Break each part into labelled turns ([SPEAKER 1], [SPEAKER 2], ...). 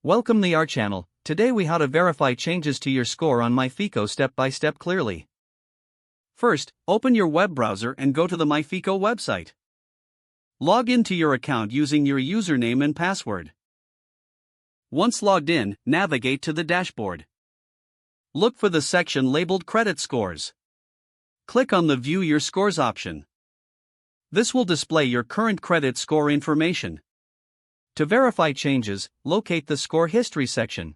[SPEAKER 1] Welcome to our channel. Today we how to verify changes to your score on myFICO step by step clearly. First, open your web browser and go to the myFICO website. Log into your account using your username and password. Once logged in, navigate to the dashboard. Look for the section labeled Credit Scores. Click on the View Your Scores option. This will display your current credit score information. To verify changes, locate the Score History section.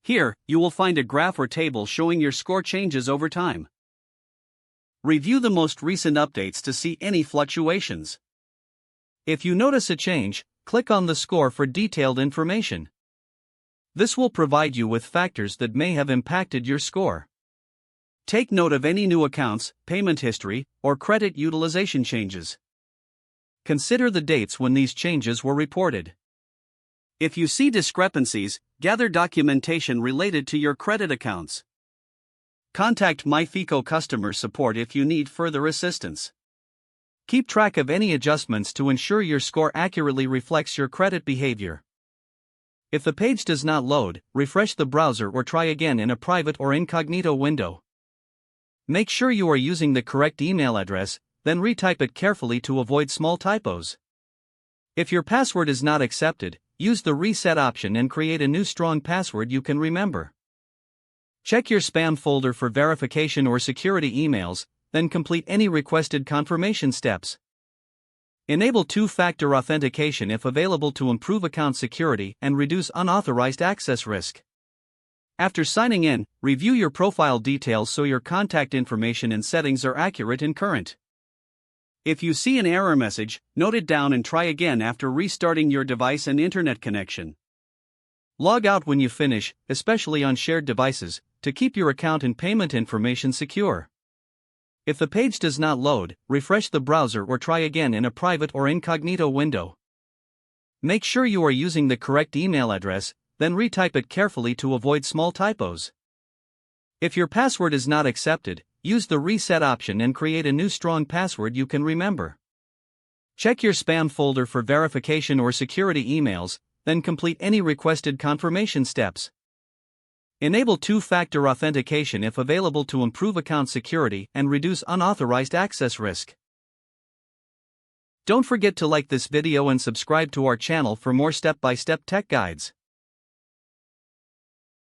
[SPEAKER 1] Here, you will find a graph or table showing your score changes over time. Review the most recent updates to see any fluctuations. If you notice a change, click on the score for detailed information. This will provide you with factors that may have impacted your score. Take note of any new accounts, payment history, or credit utilization changes. Consider the dates when these changes were reported. If you see discrepancies, gather documentation related to your credit accounts. Contact myFICO customer support if you need further assistance. Keep track of any adjustments to ensure your score accurately reflects your credit behavior. If the page does not load, refresh the browser or try again in a private or incognito window. Make sure you are using the correct email address, then retype it carefully to avoid small typos. If your password is not accepted, use the reset option and create a new strong password you can remember. Check your spam folder for verification or security emails, then complete any requested confirmation steps. Enable two-factor authentication if available to improve account security and reduce unauthorized access risk. After signing in, review your profile details so your contact information and settings are accurate and current. If you see an error message, note it down and try again after restarting your device and internet connection. Log out when you finish, especially on shared devices, to keep your account and payment information secure. If the page does not load, refresh the browser or try again in a private or incognito window. Make sure you are using the correct email address, then retype it carefully to avoid small typos. If your password is not accepted, use the reset option and create a new strong password you can remember. Check your spam folder for verification or security emails, then complete any requested confirmation steps. Enable two-factor authentication if available to improve account security and reduce unauthorized access risk. Don't forget to like this video and subscribe to our channel for more step-by-step tech guides.